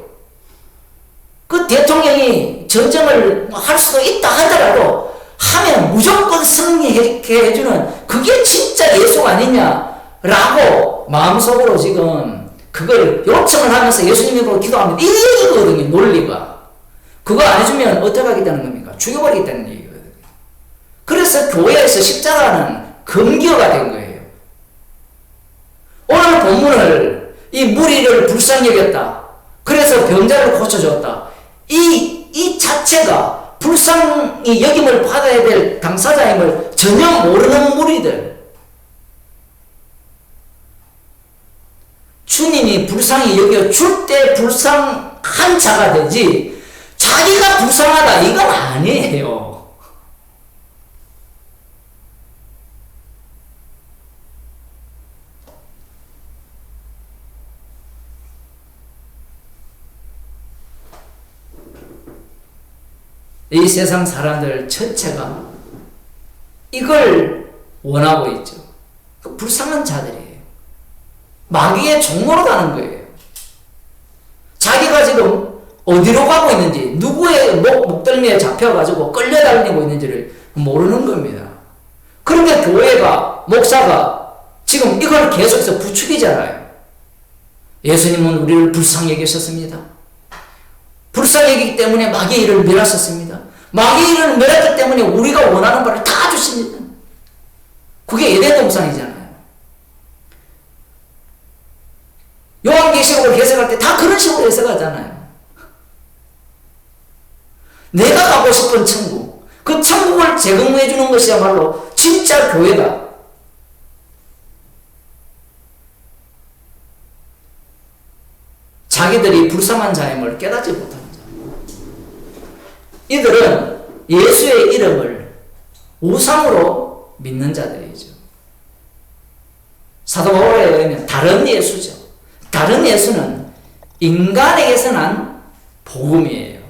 Speaker 1: 그 대통령이 전쟁을 할 수도 있다 하더라도 하면 무조건 승리하게 해주는 그게 진짜 예수 아니냐라고 마음속으로 지금 그걸 요청을 하면서 예수님으로 기도하면 이 얘기거든요. 논리가. 그거 안 해주면 어떻게 하겠다는 겁니까? 죽여버리겠다는 얘기거든요. 그래서 교회에서 십자가는 금기어가 된 거예요. 오늘 본문을 이 무리를 불쌍히 여겼다. 그래서 병자를 고쳐줬다. 이 자체가 불쌍히 여김을 받아야 될 당사자임을 전혀 모르는 무리들. 주님이 불쌍히 여겨줄 때 불쌍한 자가 되지 자기가 불쌍하다 이건 아니에요. 이 세상 사람들 전체가 이걸 원하고 있죠. 그 불쌍한 자들이에요. 마귀의 종로로 가는 거예요. 자기가 지금 어디로 가고 있는지, 누구의 목덜미에 잡혀가지고 끌려다니고 있는지를 모르는 겁니다. 그런데 교회가, 목사가 지금 이걸 계속해서 부추기잖아요. 예수님은 우리를 불쌍히 여기셨습니다. 불쌍히 여기기 때문에 마귀의 일을 멸하셨습니다. 마귀의 일을 멸했기 때문에 우리가 원하는 바를 다 주십니다. 그게 에덴 동산이잖아요. 요한계시록을 해석할 때 다 그런 식으로 해석하잖아요. 내가 가고 싶은 천국, 그 천국을 제공해 주는 것이야말로 진짜 교회다. 자기들이 불쌍한 자임을 깨닫지 못하는 자. 이들은 예수의 이름을 우상으로 믿는 자들이죠. 사도 바울에 의하면 다른 예수죠. 다른 예수는 인간에게서 난 복음이에요.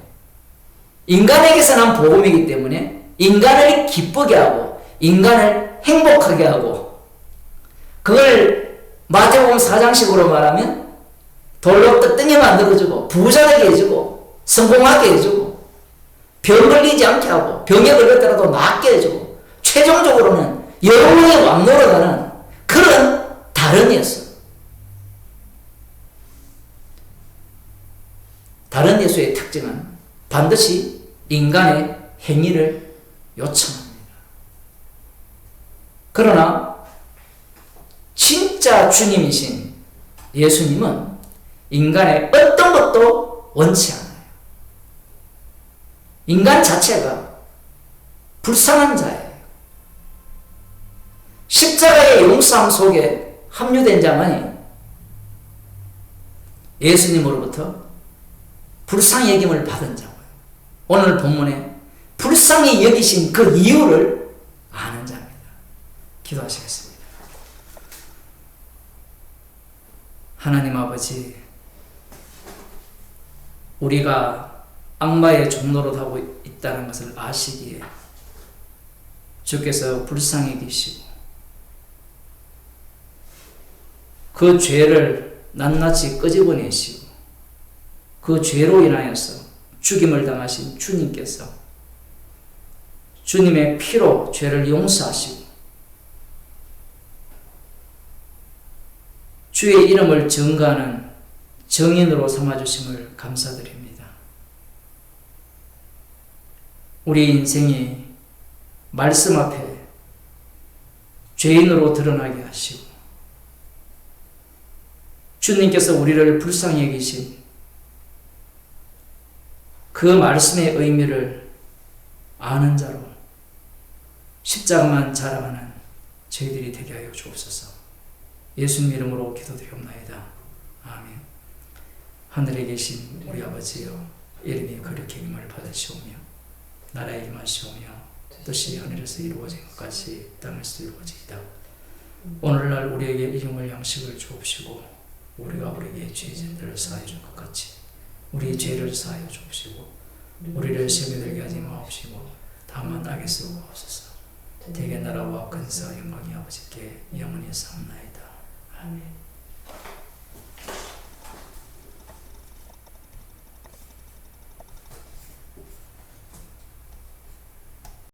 Speaker 1: 인간에게서 난 복음이기 때문에 인간을 기쁘게 하고 인간을 행복하게 하고 그걸 마태복음 4장식으로 말하면 돌로 뜨뜻하게 만들어주고 부자 되게 해주고 성공하게 해주고 병 걸리지 않게 하고 병에 걸렸더라도 낫게 해주고 최종적으로는 영원히 왕노릇하는 그런 다른 예수. 다른 예수의 특징은 반드시 인간의 행위를 요청합니다. 그러나 진짜 주님이신 예수님은 인간의 어떤 것도 원치 않아요. 인간 자체가 불쌍한 자예요. 십자가의 용서함 속에 합류된 자만이 예수님으로부터 불쌍히 여김을 받은 자고요. 오늘 본문에 불쌍히 여기신 그 이유를 아는 자입니다. 기도하시겠습니다. 하나님 아버지, 우리가 악마의 종로로 하고 있다는 것을 아시기에 주께서 불쌍히 계시고 그 죄를 낱낱이 끄집어내시고 그 죄로 인하여서 죽임을 당하신 주님께서 주님의 피로 죄를 용서하시고 주의 이름을 증거하는 증인으로 삼아주심을 감사드립니다. 우리 인생이 말씀 앞에 죄인으로 드러나게 하시고 주님께서 우리를 불쌍히 여기신 그 말씀의 의미를 아는 자로 십자가만 자랑하는 저희들이 되게 하여 주옵소서. 예수님 이름으로 기도드리옵나이다. 아멘. 하늘에 계신 우리 아버지여, 이름이 거룩히 여김을 받으시오며 나라에 임하시오며 뜻이 하늘에서 이루어진 것 같이 땅에서도 이루어지이다. 오늘날 우리에게 일용할 양식을 주옵시고 우리가 우리에게 죄진들을 사하여 준 것 같이 우리 죄를 사하여 주옵시고 우리를 시험에 들게 하지 마옵시고 다만 악에서 구하옵소서. 대개 나라와 근사와 영광이 아버지께 영원히 사옵나이다. 아멘.